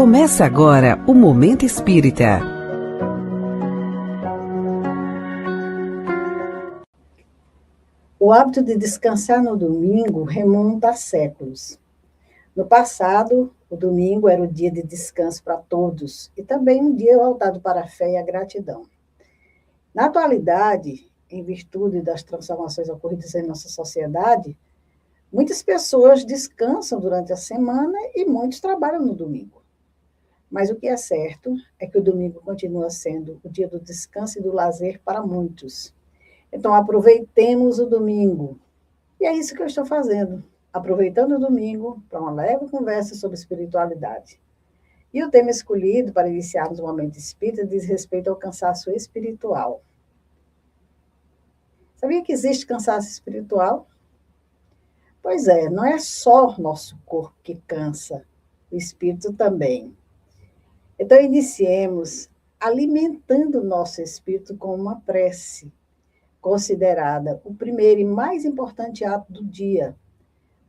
Começa agora o Momento Espírita. O hábito de descansar no domingo remonta a séculos. No passado, o domingo era o dia de descanso para todos e também um dia voltado para a fé e a gratidão. Na atualidade, em virtude das transformações ocorridas em nossa sociedade, muitas pessoas descansam durante a semana e muitos trabalham no domingo. Mas o que é certo é que o domingo continua sendo o dia do descanso e do lazer para muitos. Então, aproveitemos o domingo. E é isso que eu estou fazendo, aproveitando o domingo para uma leve conversa sobre espiritualidade. E o tema escolhido para iniciarmos o Momento Espírita diz respeito ao cansaço espiritual. Sabia que existe cansaço espiritual? Pois é, não é só nosso corpo que cansa, o espírito também. Então, iniciemos alimentando o nosso espírito com uma prece, considerada o primeiro e mais importante ato do dia,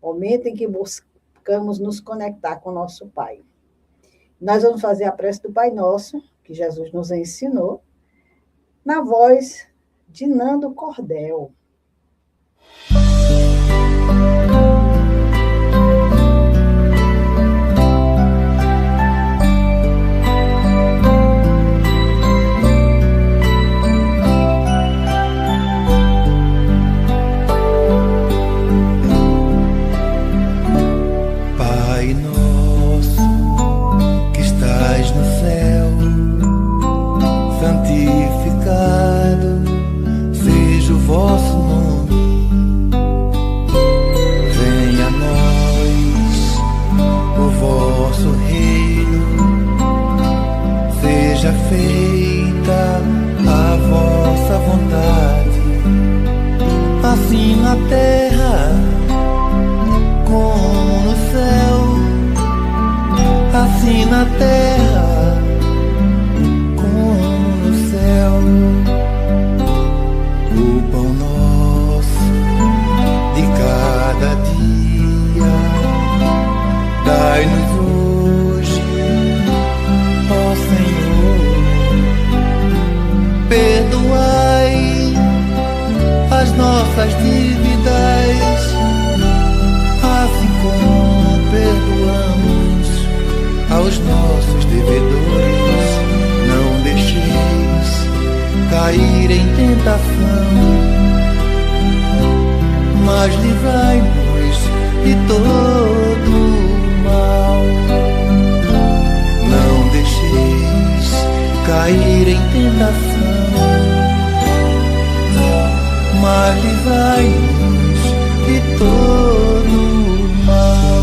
momento em que buscamos nos conectar com o nosso Pai. Nós vamos fazer a prece do Pai Nosso, que Jesus nos ensinou, na voz de Nando Cordel. Feita a vossa vontade, assim na terra como no céu, assim na terra como no céu. O pão nosso de cada dia dai-nos hoje, ó Senhor. Perdoai as nossas dívidas, assim como perdoamos aos nossos devedores. Não deixeis cair em tentação, mas livrai-nos de todo o mal. Não deixeis cair em tentação, mas livrai-nos de todo o mal.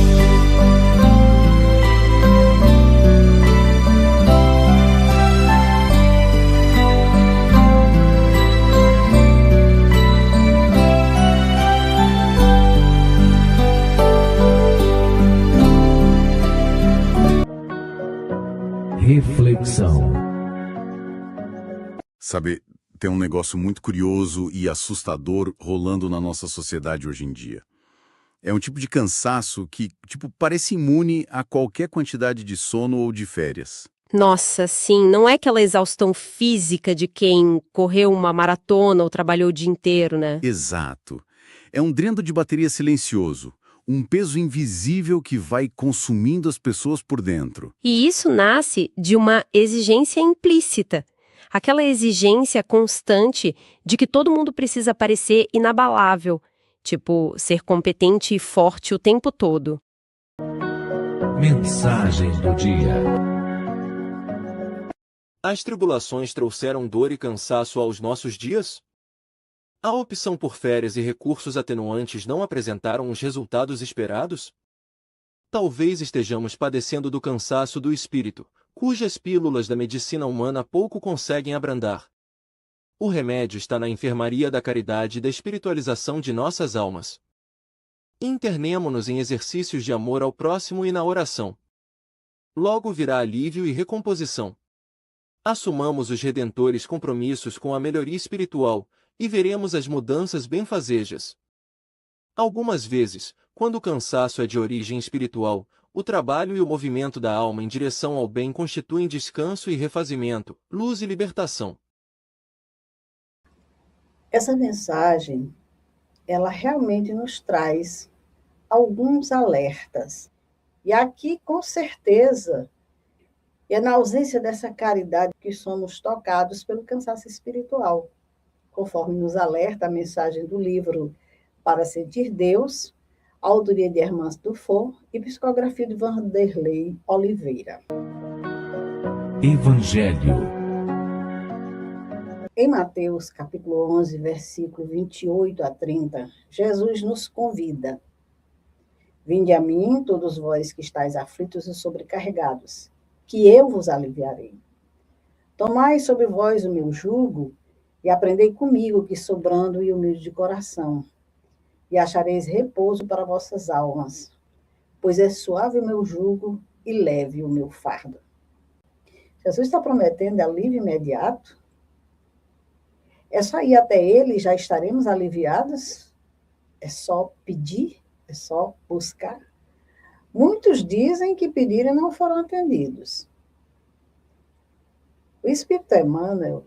Reflexão. Sabe, tem um negócio muito curioso e assustador rolando na nossa sociedade hoje em dia. É um tipo de cansaço que, parece imune a qualquer quantidade de sono ou de férias. Nossa, sim, não é aquela exaustão física de quem correu uma maratona ou trabalhou o dia inteiro, né? Exato. É um dreno de bateria silencioso, um peso invisível que vai consumindo as pessoas por dentro. E isso nasce de uma exigência implícita. Aquela exigência constante de que todo mundo precisa parecer inabalável, tipo, ser competente e forte o tempo todo. Mensagem do dia. As tribulações trouxeram dor e cansaço aos nossos dias? A opção por férias e recursos atenuantes não apresentaram os resultados esperados? Talvez estejamos padecendo do cansaço do espírito, cujas pílulas da medicina humana pouco conseguem abrandar. O remédio está na enfermaria da caridade e da espiritualização de nossas almas. Internemo-nos em exercícios de amor ao próximo e na oração. Logo virá alívio e recomposição. Assumamos os redentores compromissos com a melhoria espiritual, e veremos as mudanças benfazejas. Algumas vezes, quando o cansaço é de origem espiritual, O trabalho e o movimento da alma em direção ao bem constituem descanso e refazimento, luz e libertação. Essa mensagem, ela realmente nos traz alguns alertas. E aqui, com certeza, é na ausência dessa caridade que somos tocados pelo cansaço espiritual, conforme nos alerta a mensagem do livro Para Sentir Deus, autoria de Hermance Dufour e psicografia de Vanderlei Oliveira. Evangelho. Em Mateus, capítulo 11, versículo 28 a 30, Jesus nos convida: Vinde a mim, todos vós que estáis aflitos e sobrecarregados, que eu vos aliviarei. Tomai sobre vós o meu jugo e aprendei comigo, que sou brando e humilde de coração, e achareis repouso para vossas almas, pois é suave o meu jugo e leve o meu fardo. Jesus está prometendo alívio imediato. É só ir até ele e já estaremos aliviados? É só pedir? É só buscar? Muitos dizem que pediram e não foram atendidos. O Espírito Emmanuel,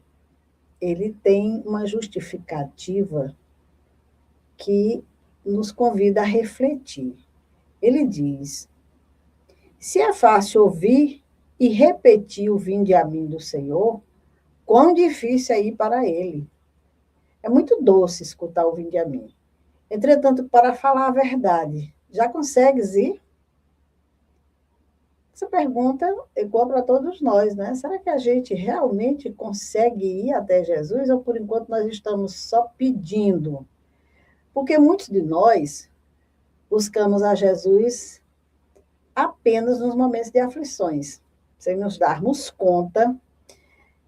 ele tem uma justificativa que nos convida a refletir. Ele diz: se é fácil ouvir e repetir o vinde a mim do Senhor, quão difícil é ir para ele. É muito doce escutar o vinde a mim. Entretanto, para falar a verdade, já consegues ir? Essa pergunta é igual para todos nós, né? Será que a gente realmente consegue ir até Jesus ou, por enquanto, nós estamos só pedindo? Porque muitos de nós buscamos a Jesus apenas nos momentos de aflições, sem nos darmos conta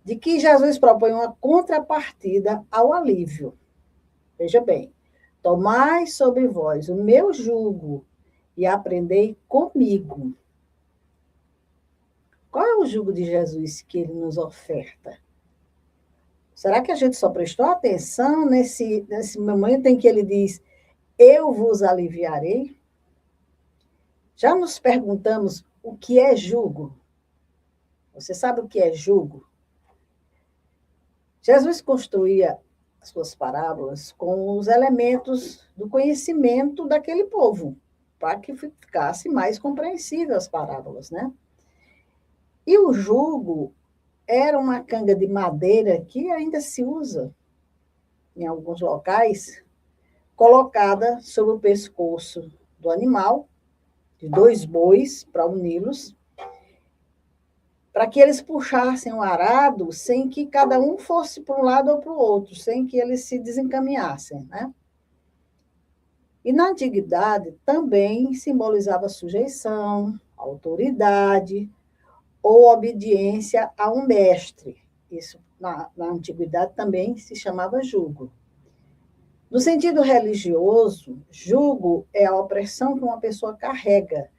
de que Jesus propõe uma contrapartida ao alívio. Veja bem, tomai sobre vós o meu jugo e aprendei comigo. Qual é o jugo de Jesus que ele nos oferta? Será que a gente só prestou atenção nesse momento em que ele diz, eu vos aliviarei? Já nos perguntamos o que é jugo? Você sabe o que é jugo? Jesus construía as suas parábolas com os elementos do conhecimento daquele povo, para que ficasse mais compreensível as parábolas, né? E o jugo era uma canga de madeira que ainda se usa em alguns locais, colocada sobre o pescoço do animal, de 2 bois para uni-los, para que eles puxassem o arado sem que cada um fosse para um lado ou para o outro, sem que eles se desencaminhassem, né? E na antiguidade também simbolizava sujeição, autoridade ou obediência a um mestre. Isso na antiguidade também se chamava jugo. No sentido religioso, jugo é a opressão que uma pessoa carrega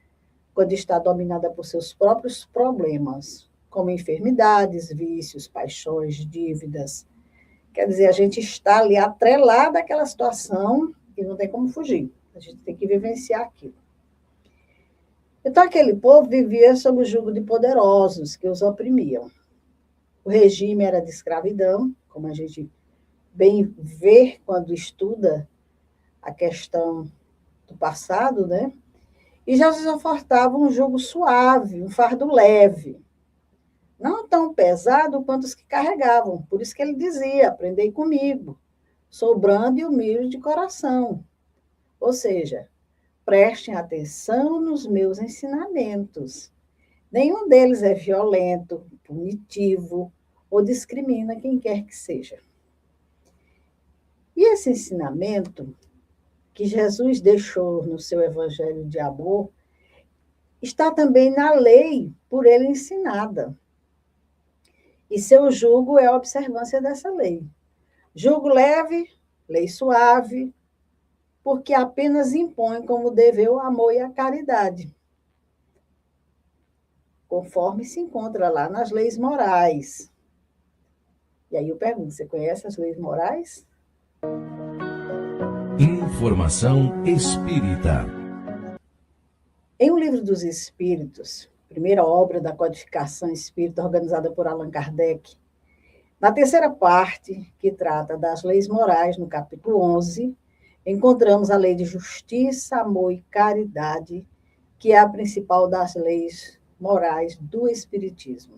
quando está dominada por seus próprios problemas, como enfermidades, vícios, paixões, dívidas. Quer dizer, a gente está ali atrelado àquela situação e não tem como fugir. A gente tem que vivenciar aquilo. Então, aquele povo vivia sob o jugo de poderosos que os oprimiam. O regime era de escravidão, como a gente bem vê quando estuda a questão do passado, né? E Jesus ofertava um jugo suave, um fardo leve, não tão pesado quanto os que carregavam. Por isso que ele dizia, aprendei comigo, sou brando e humilde de coração. Ou seja, prestem atenção nos meus ensinamentos. Nenhum deles é violento, punitivo ou discrimina quem quer que seja. E esse ensinamento que Jesus deixou no seu evangelho de amor, está também na lei por ele ensinada. E seu jugo é a observância dessa lei. Jugo leve, lei suave, porque apenas impõe como dever o amor e a caridade, conforme se encontra lá nas leis morais. E aí eu pergunto, você conhece as leis morais? Informação espírita. Em O Livro dos Espíritos, primeira obra da codificação espírita organizada por Allan Kardec, na terceira parte, que trata das leis morais, no capítulo 11, encontramos a lei de justiça, amor e caridade, que é a principal das leis morais do Espiritismo.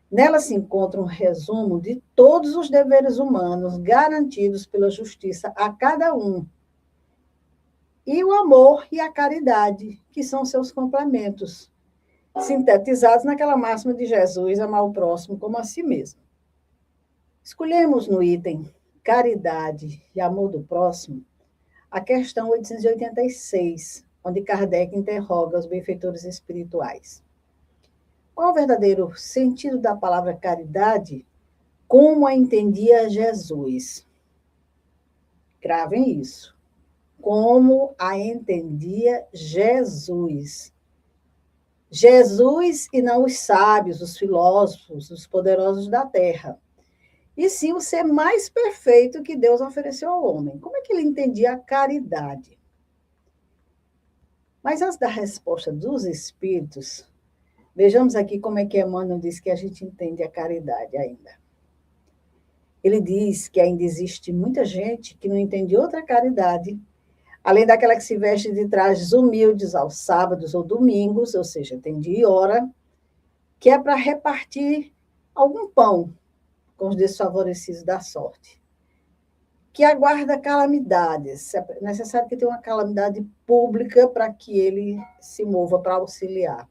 Nela se encontra um resumo de todos os deveres humanos garantidos pela justiça a cada um, e o amor e a caridade, que são seus complementos, sintetizados naquela máxima de Jesus, amar o próximo como a si mesmo. Escolhemos no item caridade e amor do próximo a questão 886, onde Kardec interroga os benfeitores espirituais. Qual o verdadeiro sentido da palavra caridade? Como a entendia Jesus? Gravem isso. Como a entendia Jesus. Jesus e não os sábios, os filósofos, os poderosos da terra. E sim o ser mais perfeito que Deus ofereceu ao homem. Como é que ele entendia a caridade? Mas antes da resposta dos espíritos, vejamos aqui como é que Emmanuel diz que a gente entende a caridade ainda. Ele diz que ainda existe muita gente que não entende outra caridade, além daquela que se veste de trajes humildes aos sábados ou domingos, ou seja, tem dia e hora, que é para repartir algum pão com os desfavorecidos da sorte, que aguarda calamidades. É necessário que tenha uma calamidade pública para que ele se mova para auxiliar.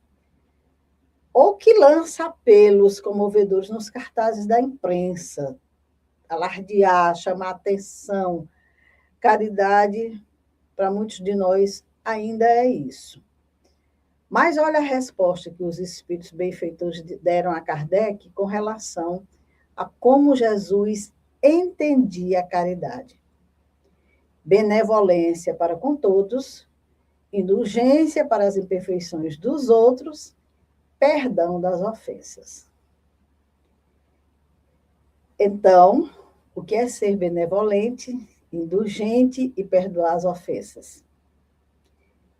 Ou que lança apelos comovedores nos cartazes da imprensa, alardear, chamar atenção. Caridade, para muitos de nós, ainda é isso. Mas olha a resposta que os espíritos benfeitores deram a Kardec com relação a como Jesus entendia a caridade. Benevolência para com todos, indulgência para as imperfeições dos outros, perdão das ofensas. Então, o que é ser benevolente, indulgente e perdoar as ofensas?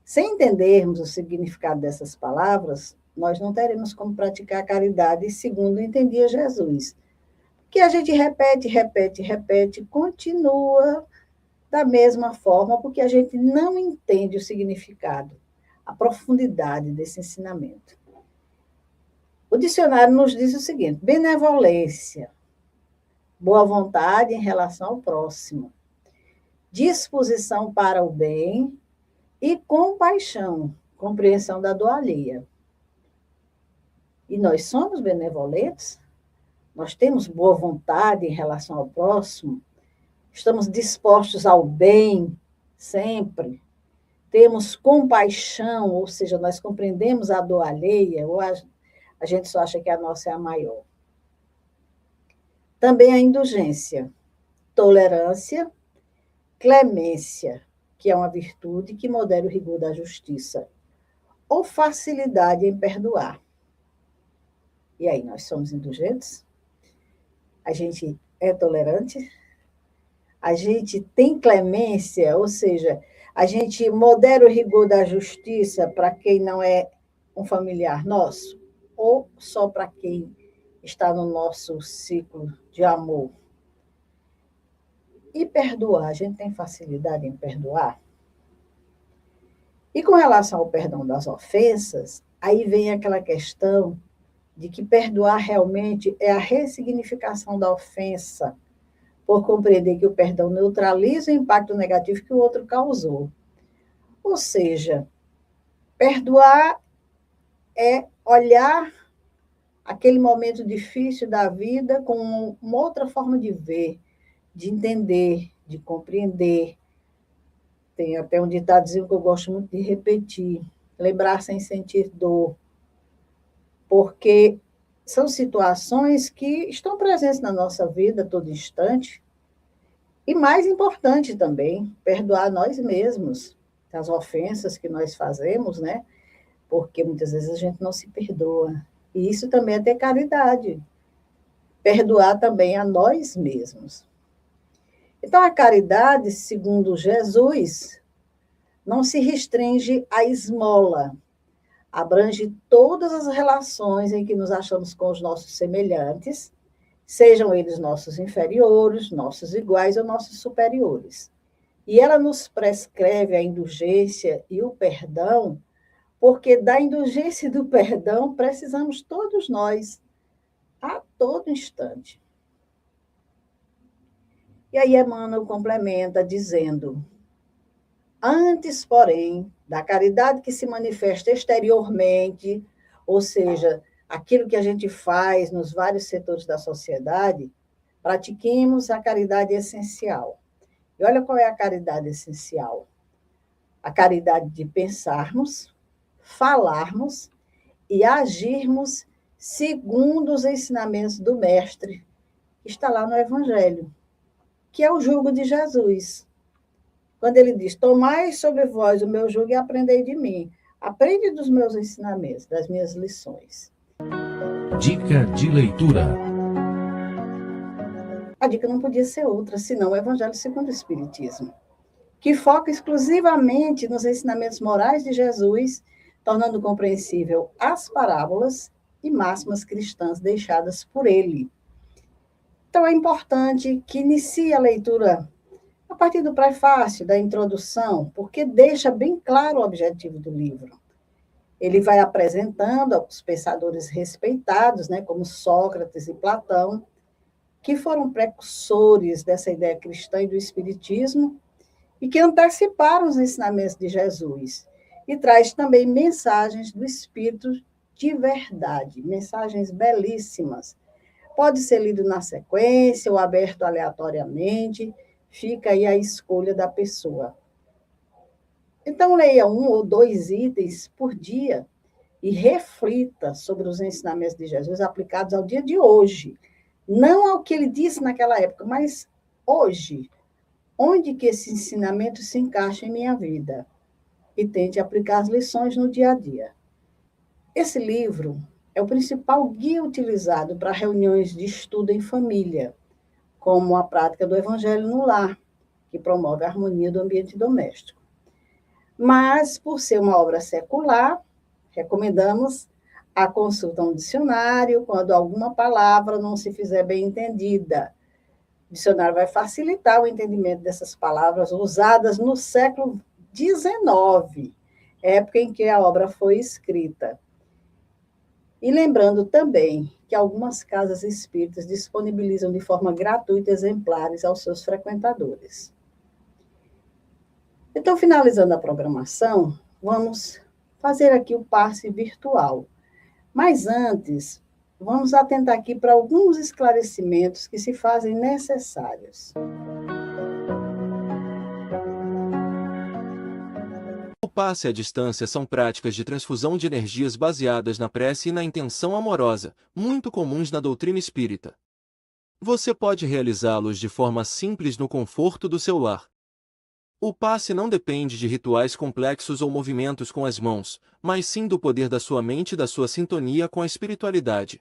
Sem entendermos o significado dessas palavras, nós não teremos como praticar a caridade segundo entendia Jesus. Que a gente repete, continua da mesma forma, porque a gente não entende o significado, a profundidade desse ensinamento. O dicionário nos diz o seguinte: benevolência, boa vontade em relação ao próximo, disposição para o bem e compaixão, compreensão da dor alheia. E nós somos benevolentes? Nós temos boa vontade em relação ao próximo? Estamos dispostos ao bem sempre? Temos compaixão, ou seja, nós compreendemos a dor alheia, ou a gente só acha que a nossa é a maior? Também a indulgência, tolerância, clemência, que é uma virtude que modera o rigor da justiça, ou facilidade em perdoar. E aí, nós somos indulgentes? A gente é tolerante? A gente tem clemência, ou seja, a gente modera o rigor da justiça para quem não é um familiar nosso? Ou só para quem está no nosso ciclo de amor? E perdoar, a gente tem facilidade em perdoar? E com relação ao perdão das ofensas, aí vem aquela questão de que perdoar realmente é a ressignificação da ofensa, por compreender que o perdão neutraliza o impacto negativo que o outro causou. Ou seja, perdoar é olhar aquele momento difícil da vida com uma outra forma de ver, de entender, de compreender. Tem até um ditadozinho que eu gosto muito de repetir: lembrar sem sentir dor. Porque são situações que estão presentes na nossa vida a todo instante. E mais importante também, perdoar nós mesmos as ofensas que nós fazemos, né? Porque muitas vezes a gente não se perdoa. E isso também é ter caridade. Perdoar também a nós mesmos. Então, a caridade, segundo Jesus, não se restringe à esmola, abrange todas as relações em que nos achamos com os nossos semelhantes, sejam eles nossos inferiores, nossos iguais ou nossos superiores. E ela nos prescreve a indulgência e o perdão, porque da indulgência e do perdão precisamos todos nós, a todo instante. E aí Emmanuel complementa dizendo: antes, porém, da caridade que se manifesta exteriormente, ou seja, aquilo que a gente faz nos vários setores da sociedade, pratiquemos a caridade essencial. E olha qual é a caridade essencial. A caridade de pensarmos, falarmos e agirmos segundo os ensinamentos do Mestre, que está lá no Evangelho, que é o jugo de Jesus. Quando ele diz: tomai sobre vós o meu jugo e aprendei de mim. Aprende dos meus ensinamentos, das minhas lições. Dica de leitura. A dica não podia ser outra, senão o Evangelho segundo o Espiritismo, que foca exclusivamente nos ensinamentos morais de Jesus, tornando compreensível as parábolas e máximas cristãs deixadas por ele. Então, é importante que inicie a leitura a partir do prefácio, da introdução, porque deixa bem claro o objetivo do livro. Ele vai apresentando aos pensadores respeitados, como Sócrates e Platão, que foram precursores dessa ideia cristã e do Espiritismo, e que anteciparam os ensinamentos de Jesus. E traz também mensagens do Espírito de verdade, mensagens belíssimas. Pode ser lido na sequência ou aberto aleatoriamente, fica aí a escolha da pessoa. Então, leia 1 ou 2 itens por dia e reflita sobre os ensinamentos de Jesus aplicados ao dia de hoje. Não ao que ele disse naquela época, mas hoje. Onde que esse ensinamento se encaixa em minha vida? E tente aplicar as lições no dia a dia. Esse livro é o principal guia utilizado para reuniões de estudo em família, como a prática do Evangelho no lar, que promove a harmonia do ambiente doméstico. Mas, por ser uma obra secular, recomendamos a consulta a um dicionário quando alguma palavra não se fizer bem entendida. O dicionário vai facilitar o entendimento dessas palavras usadas no século XIX, época em que a obra foi escrita. E lembrando também que algumas casas espíritas disponibilizam de forma gratuita exemplares aos seus frequentadores. Então, finalizando a programação, vamos fazer aqui o passe virtual. Mas antes, vamos atentar aqui para alguns esclarecimentos que se fazem necessários. O passe à distância são práticas de transfusão de energias baseadas na prece e na intenção amorosa, muito comuns na doutrina espírita. Você pode realizá-los de forma simples no conforto do seu lar. O passe não depende de rituais complexos ou movimentos com as mãos, mas sim do poder da sua mente e da sua sintonia com a espiritualidade.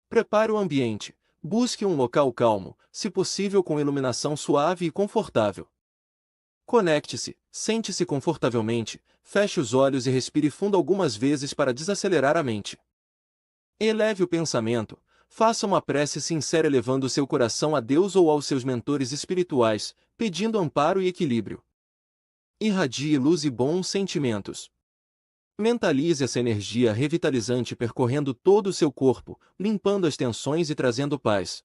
Prepare o ambiente. Busque um local calmo, se possível com iluminação suave e confortável. Conecte-se, sente-se confortavelmente, feche os olhos e respire fundo algumas vezes para desacelerar a mente. Eleve o pensamento, faça uma prece sincera elevando seu coração a Deus ou aos seus mentores espirituais, pedindo amparo e equilíbrio. Irradie luz e bons sentimentos. Mentalize essa energia revitalizante percorrendo todo o seu corpo, limpando as tensões e trazendo paz.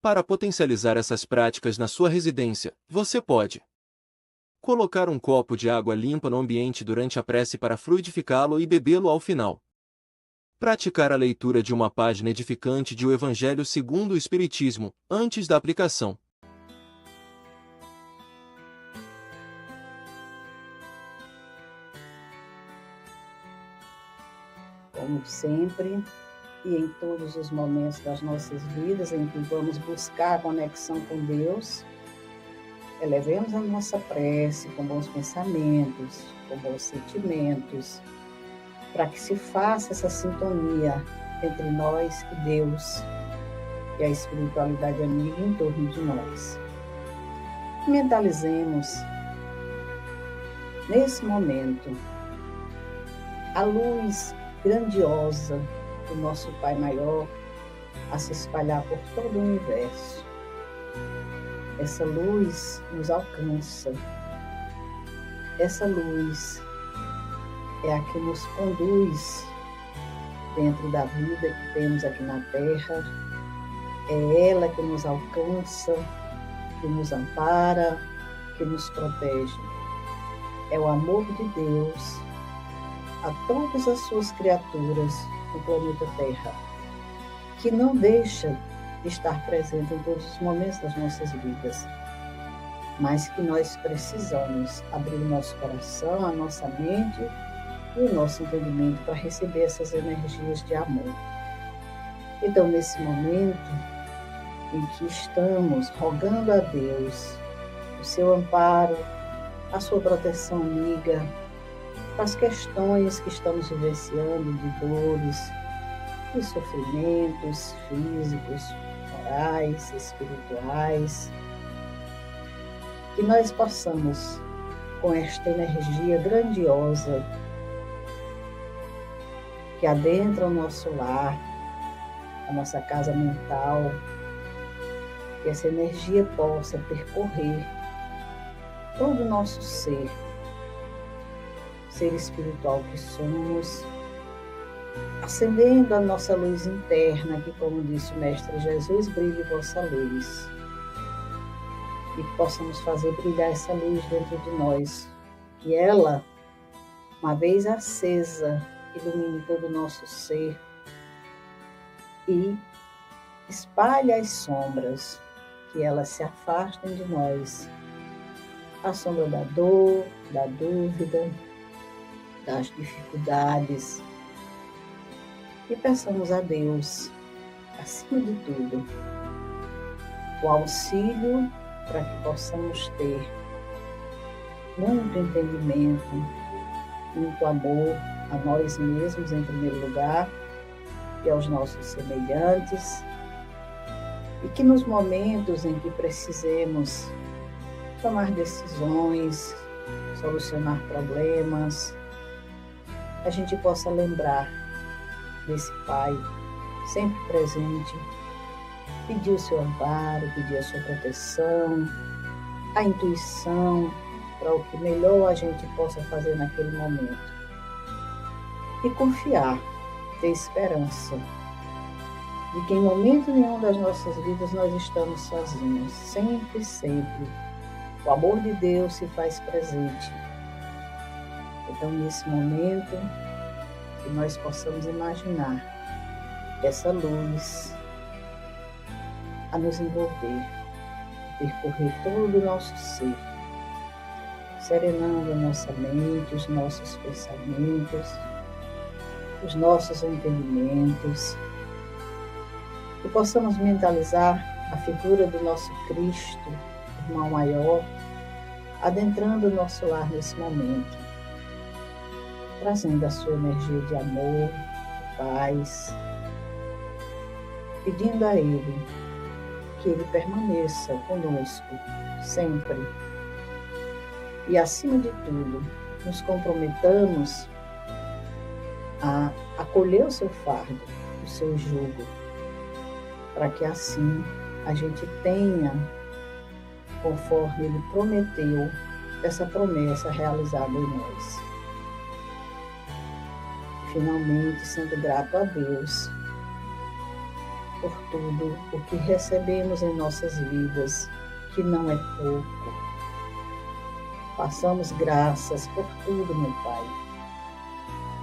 Para potencializar essas práticas na sua residência, você pode colocar um copo de água limpa no ambiente durante a prece para fluidificá-lo e bebê-lo ao final. Praticar a leitura de uma página edificante de O Evangelho segundo o Espiritismo, antes da aplicação. Como sempre, e em todos os momentos das nossas vidas em que vamos buscar a conexão com Deus, elevemos a nossa prece com bons pensamentos, com bons sentimentos, para que se faça essa sintonia entre nós e Deus e a espiritualidade amiga em torno de nós. Mentalizemos nesse momento, a luz grandiosa do nosso Pai Maior a se espalhar por todo o universo. Essa luz nos alcança. Essa luz é a que nos conduz dentro da vida que temos aqui na Terra. É ela que nos alcança, que nos ampara, que nos protege. É o amor de Deus a todas as suas criaturas no planeta Terra, que não deixa de estar presente em todos os momentos das nossas vidas, mas que nós precisamos abrir o nosso coração, a nossa mente e o nosso entendimento para receber essas energias de amor. Então, nesse momento em que estamos rogando a Deus o seu amparo, a sua proteção amiga, para as questões que estamos vivenciando de dores, de sofrimentos físicos, morais, espirituais, que nós possamos, com esta energia grandiosa que adentra o nosso lar, a nossa casa mental, que essa energia possa percorrer todo o nosso ser espiritual que somos, acendendo a nossa luz interna, que, como disse o Mestre Jesus, brilhe vossa luz. E que possamos fazer brilhar essa luz dentro de nós. Que ela, uma vez acesa, ilumine todo o nosso ser e espalhe as sombras, que elas se afastem de nós. A sombra da dor, da dúvida, das dificuldades. E peçamos a Deus, acima de tudo, o auxílio para que possamos ter muito entendimento, muito amor a nós mesmos em primeiro lugar e aos nossos semelhantes, e que nos momentos em que precisemos tomar decisões, solucionar problemas, a gente possa lembrar desse Pai sempre presente, pedir o seu amparo, pedir a sua proteção, a intuição para o que melhor a gente possa fazer naquele momento. E confiar, ter esperança de que em momento nenhum das nossas vidas nós estamos sozinhos. Sempre, sempre, o amor de Deus se faz presente. Então, nesse momento, que nós possamos imaginar essa luz a nos envolver, percorrer todo o nosso ser, serenando a nossa mente, os nossos pensamentos, os nossos entendimentos, que possamos mentalizar a figura do nosso Cristo, irmão maior, adentrando o nosso lar nesse momento, trazendo a sua energia de amor, de paz, pedindo a Ele que Ele permaneça conosco sempre. E, acima de tudo, nos comprometamos a acolher o seu fardo, o seu jugo, para que assim a gente tenha, conforme Ele prometeu, essa promessa realizada em nós. Finalmente, sendo grato a Deus por tudo o que recebemos em nossas vidas, que não é pouco. Passamos graças por tudo, meu Pai,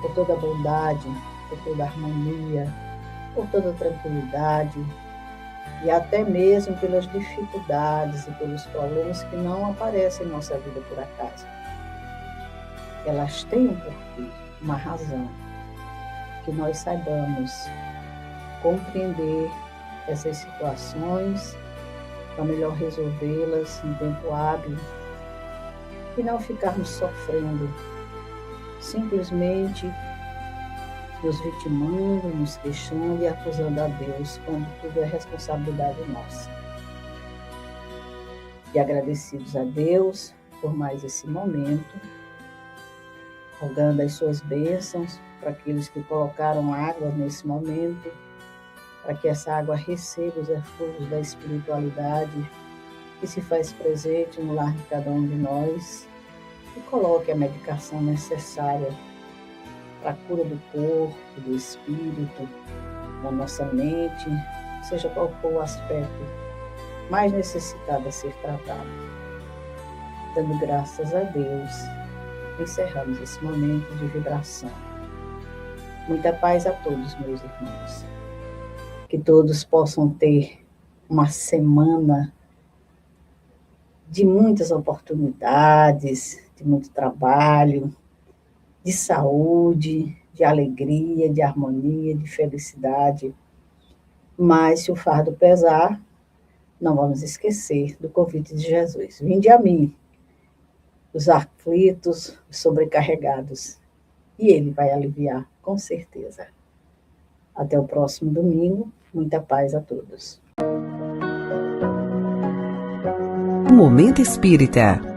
por toda a bondade, por toda a harmonia, por toda a tranquilidade e até mesmo pelas dificuldades e pelos problemas que não aparecem em nossa vida por acaso. Elas têm um porquê, uma razão, que nós saibamos compreender essas situações para melhor resolvê-las em tempo hábil e não ficarmos sofrendo, simplesmente nos vitimando, nos queixando e acusando a Deus, quando tudo é responsabilidade nossa. E agradecidos a Deus por mais esse momento, rogando as suas bênçãos para aqueles que colocaram água nesse momento, para que essa água receba os eflúvios da espiritualidade que se faz presente no lar de cada um de nós e coloque a medicação necessária para a cura do corpo, do espírito, da nossa mente, seja qual for o aspecto mais necessitado a ser tratado. Dando graças a Deus, encerramos esse momento de vibração. Muita paz a todos, meus irmãos. Que todos possam ter uma semana de muitas oportunidades, de muito trabalho, de saúde, de alegria, de harmonia, de felicidade. Mas se o fardo pesar, não vamos esquecer do convite de Jesus. Vinde a mim, os aflitos, os sobrecarregados, e Ele vai aliviar, com certeza. Até o próximo domingo. Muita paz a todos. Momento Espírita.